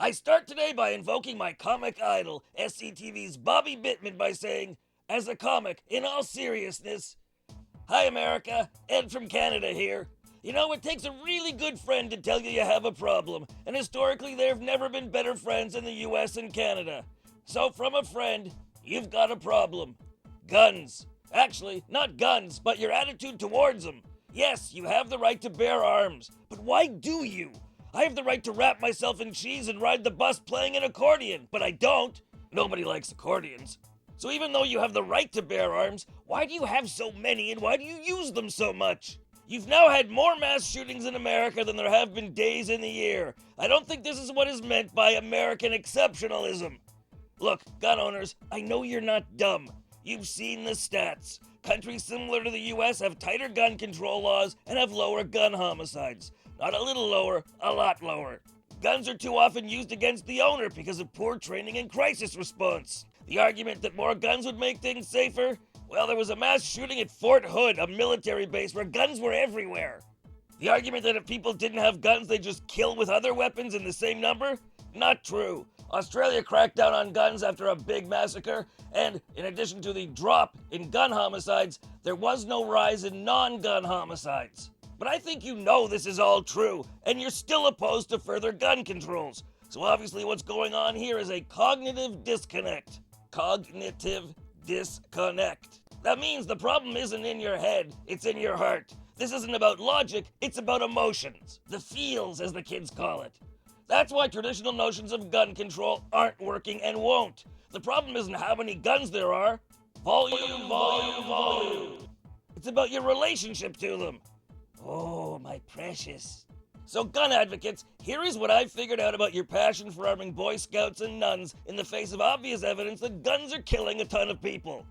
I start today by invoking my comic idol, SCTV's Bobby Bittman, by saying, as a comic, in all seriousness, hi America, Ed from Canada here. You know, it takes a really good friend to tell you have a problem, and historically there have never been better friends in the US and Canada. So from a friend, you've got a problem. Guns. Actually, not guns, but your attitude towards them. Yes, you have the right to bear arms, but why do you? I have the right to wrap myself in cheese and ride the bus playing an accordion, but I don't. Nobody likes accordions. So even though you have the right to bear arms, why do you have so many and why do you use them so much? You've now had more mass shootings in America than there have been days in the year. I don't think this is what is meant by American exceptionalism. Look, gun owners, I know you're not dumb. You've seen the stats. Countries similar to the US have tighter gun control laws and have lower gun homicides. Not a little lower, a lot lower. Guns are too often used against the owner because of poor training and crisis response. The argument that more guns would make things safer? Well, there was a mass shooting at Fort Hood, a military base where guns were everywhere. The argument that if people didn't have guns, they'd just kill with other weapons in the same number? Not true. Australia cracked down on guns after a big massacre, and in addition to the drop in gun homicides, there was no rise in non-gun homicides. But I think you know this is all true, and you're still opposed to further gun controls. So obviously what's going on here is a cognitive disconnect. Cognitive disconnect. That means the problem isn't in your head, it's in your heart. This isn't about logic, it's about emotions. The feels, as the kids call it. That's why traditional notions of gun control aren't working and won't. The problem isn't how many guns there are. Volume, volume, volume. It's about your relationship to them. Oh, my precious. So gun advocates, here is what I've figured out about your passion for arming Boy Scouts and nuns in the face of obvious evidence that guns are killing a ton of people.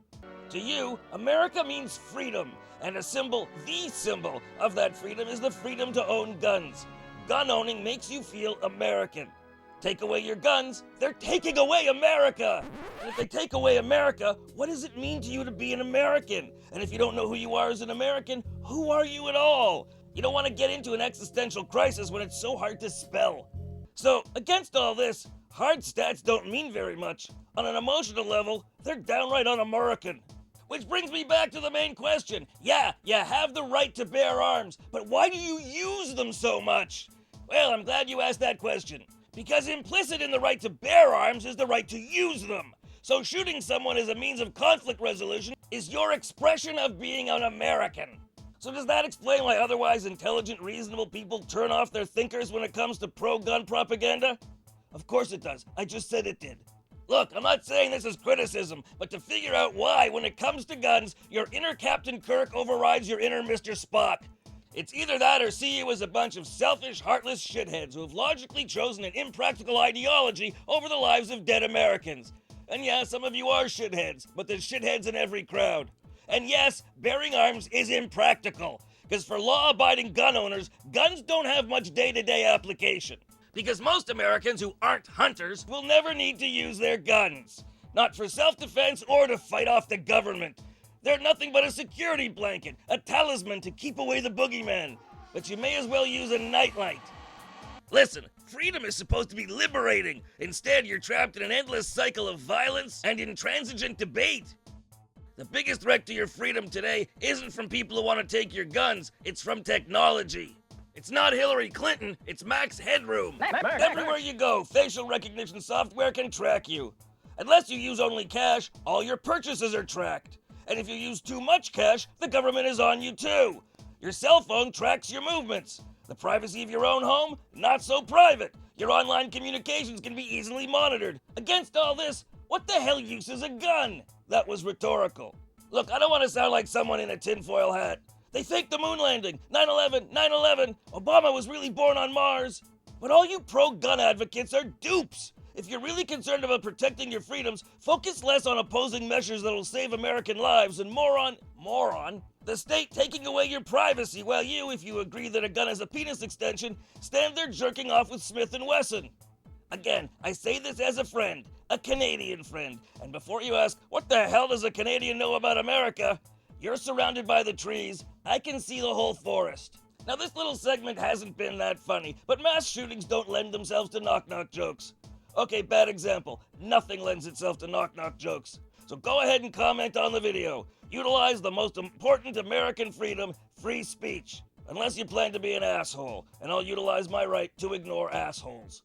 To you, America means freedom, and a symbol, the symbol of that freedom is the freedom to own guns. Gun owning makes you feel American. Take away your guns, they're taking away America! And if they take away America, what does it mean to you to be an American? And if you don't know who you are as an American, who are you at all? You don't want to get into an existential crisis when it's so hard to spell. So, against all this, hard stats don't mean very much. On an emotional level, they're downright un-American. Which brings me back to the main question. Yeah, you have the right to bear arms, but why do you use them so much? Well, I'm glad you asked that question. Because implicit in the right to bear arms is the right to use them. So shooting someone as a means of conflict resolution is your expression of being an American. So does that explain why otherwise intelligent, reasonable people turn off their thinkers when it comes to pro-gun propaganda? Of course it does. I just said it did. Look, I'm not saying this is criticism, but to figure out why, when it comes to guns, your inner Captain Kirk overrides your inner Mr. Spock. It's either that or see you as a bunch of selfish, heartless shitheads who have logically chosen an impractical ideology over the lives of dead Americans. And yeah, some of you are shitheads, but there's shitheads in every crowd. And yes, bearing arms is impractical, because for law-abiding gun owners, guns don't have much day-to-day application. Because most Americans who aren't hunters will never need to use their guns. Not for self-defense or to fight off the government. They're nothing but a security blanket, a talisman to keep away the boogeyman. But you may as well use a nightlight. Listen, freedom is supposed to be liberating. Instead, you're trapped in an endless cycle of violence and intransigent debate. The biggest threat to your freedom today isn't from people who want to take your guns, it's from technology. It's not Hillary Clinton, it's Max Headroom. Everywhere you go, facial recognition software can track you. Unless you use only cash, all your purchases are tracked. And if you use too much cash, the government is on you too. Your cell phone tracks your movements. The privacy of your own home, not so private. Your online communications can be easily monitored. Against all this, what the hell use is a gun? That was rhetorical. Look, I don't want to sound like someone in a tinfoil hat. They faked the moon landing, 9/11, 9/11, Obama was really born on Mars. But all you pro-gun advocates are dupes. If you're really concerned about protecting your freedoms, focus less on opposing measures that will save American lives and more on the state taking away your privacy while you, if you agree that a gun is a penis extension, stand there jerking off with Smith & Wesson. Again, I say this as a friend, a Canadian friend, and before you ask, what the hell does a Canadian know about America? You're surrounded by the trees, I can see the whole forest. Now this little segment hasn't been that funny, but mass shootings don't lend themselves to knock-knock jokes. Okay, bad example. Nothing lends itself to knock-knock jokes. So go ahead and comment on the video. Utilize the most important American freedom, free speech. Unless you plan to be an asshole, and I'll utilize my right to ignore assholes.